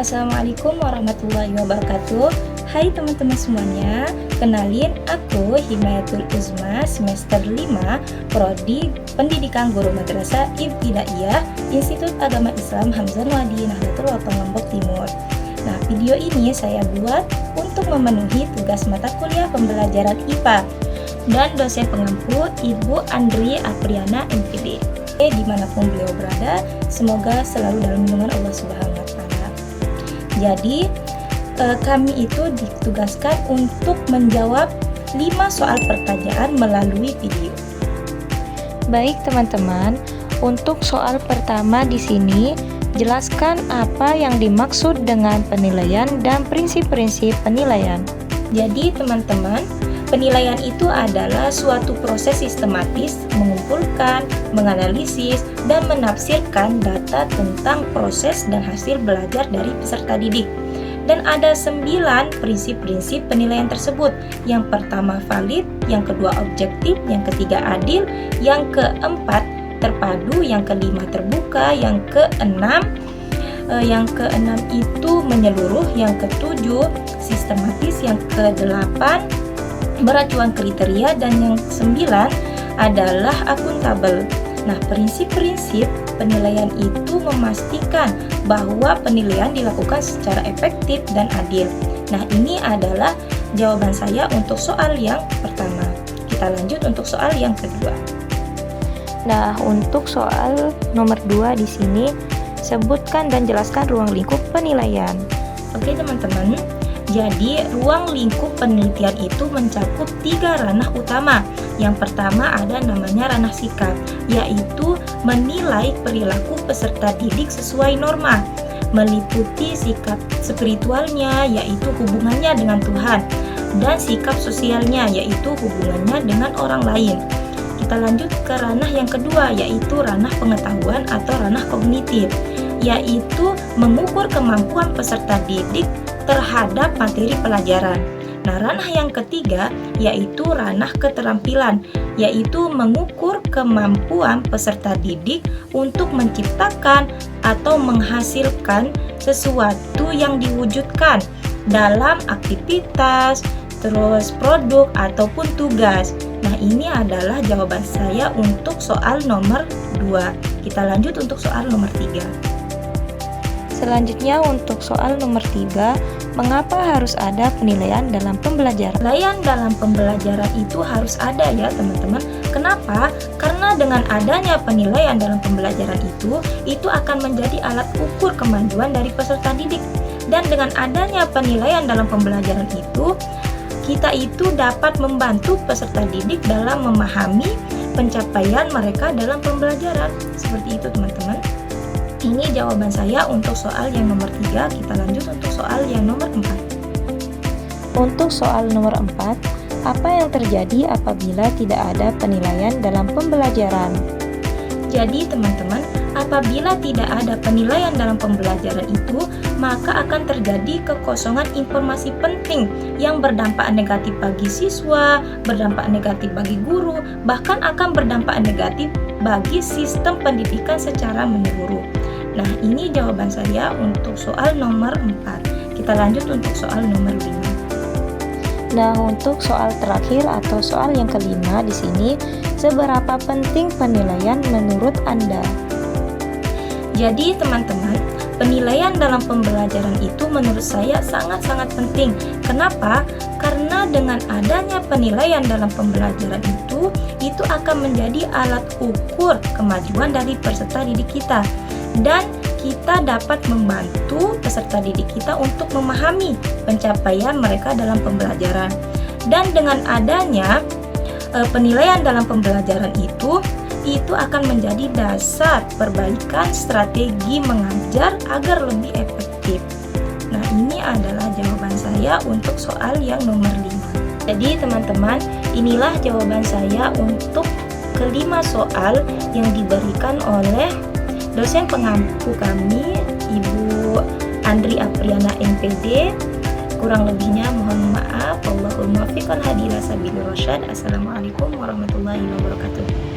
Assalamualaikum warahmatullahi wabarakatuh. Hai teman-teman semuanya, kenalin aku Himayatul Uzma, semester 5, Prodi Pendidikan Guru Madrasah Ibtidaiyah, Institut Agama Islam Hamzah Wadi Nahdlatul Ulama Lombok Timur. Nah, video ini saya buat untuk memenuhi tugas mata kuliah pembelajaran IPA dan dosen pengampu Ibu Andri Apriana MPD. Dimanapun beliau berada, semoga selalu dalam lindungan Allah Subhanahu wa Ta'ala. Jadi, kami itu ditugaskan untuk menjawab 5 soal pertanyaan melalui video. Baik teman-teman, untuk soal pertama di sini, jelaskan apa yang dimaksud dengan penilaian dan prinsip-prinsip penilaian. Jadi teman-teman, penilaian itu adalah suatu proses sistematis mengumpulkan, menganalisis, dan menafsirkan data tentang proses dan hasil belajar dari peserta didik. Dan ada 9 prinsip-prinsip penilaian tersebut. Yang pertama valid, yang kedua objektif, yang ketiga adil, yang keempat terpadu, yang kelima terbuka, yang keenam itu menyeluruh, yang ketujuh sistematis, yang kedelapan beracuan kriteria, dan yang 9 adalah akuntabel. Nah, prinsip-prinsip penilaian itu memastikan bahwa penilaian dilakukan secara efektif dan adil. Nah, ini adalah jawaban saya untuk soal yang pertama. Kita lanjut untuk soal yang kedua. Nah, untuk soal nomor 2 di sini, sebutkan dan jelaskan ruang lingkup penilaian. Oke teman-teman, jadi ruang lingkup penelitian itu mencakup 3 ranah utama. Yang pertama ada namanya ranah sikap, yaitu menilai perilaku peserta didik sesuai norma, meliputi sikap spiritualnya, yaitu hubungannya dengan Tuhan, dan sikap sosialnya, yaitu hubungannya dengan orang lain. Kita lanjut ke ranah yang kedua, yaitu ranah pengetahuan atau ranah kognitif, yaitu mengukur kemampuan peserta didik terhadap materi pelajaran. Nah, ranah yang ketiga yaitu ranah keterampilan, yaitu mengukur kemampuan peserta didik untuk menciptakan atau menghasilkan sesuatu yang diwujudkan dalam aktivitas, terus produk ataupun tugas. Nah, ini adalah jawaban saya untuk soal nomor 2. Kita lanjut untuk soal nomor 3. Selanjutnya untuk soal nomor 3, mengapa harus ada penilaian dalam pembelajaran? Penilaian dalam pembelajaran itu harus ada ya teman-teman. Kenapa? Karena dengan adanya penilaian dalam pembelajaran itu akan menjadi alat ukur kemajuan dari peserta didik. Dan dengan adanya penilaian dalam pembelajaran itu, kita itu dapat membantu peserta didik dalam memahami pencapaian mereka dalam pembelajaran. Seperti itu teman-teman. Ini jawaban saya untuk soal yang nomor 3. Kita lanjut untuk soal yang nomor 4. Untuk soal nomor 4, apa yang terjadi apabila tidak ada penilaian dalam pembelajaran? Jadi teman-teman, apabila tidak ada penilaian dalam pembelajaran itu, maka akan terjadi kekosongan informasi penting yang berdampak negatif bagi siswa, berdampak negatif bagi guru, bahkan akan berdampak negatif bagi sistem pendidikan secara menyeluruh. Nah, ini jawaban saya untuk soal nomor 4. Kita lanjut untuk soal nomor 5. Nah, untuk soal terakhir atau soal yang kelima di sini, seberapa penting penilaian menurut Anda? Jadi, teman-teman, penilaian dalam pembelajaran itu menurut saya sangat-sangat penting. Kenapa? Karena dengan adanya penilaian dalam pembelajaran itu akan menjadi alat ukur kemajuan dari peserta didik kita. Dan kita dapat membantu peserta didik kita untuk memahami pencapaian mereka dalam pembelajaran. Dan dengan adanya penilaian dalam pembelajaran itu akan menjadi dasar perbaikan strategi mengajar agar lebih efektif. Nah, ini adalah jawaban saya untuk soal yang nomor 5. Jadi teman-teman, inilah jawaban saya untuk kelima soal yang diberikan oleh dosen pengampu kami, Ibu Andri Apriana MPD. Kurang lebihnya mohon maaf. Wallahul muwaffiq wal hadi ila sabilir rasyad. Assalamualaikum warahmatullahi wabarakatuh.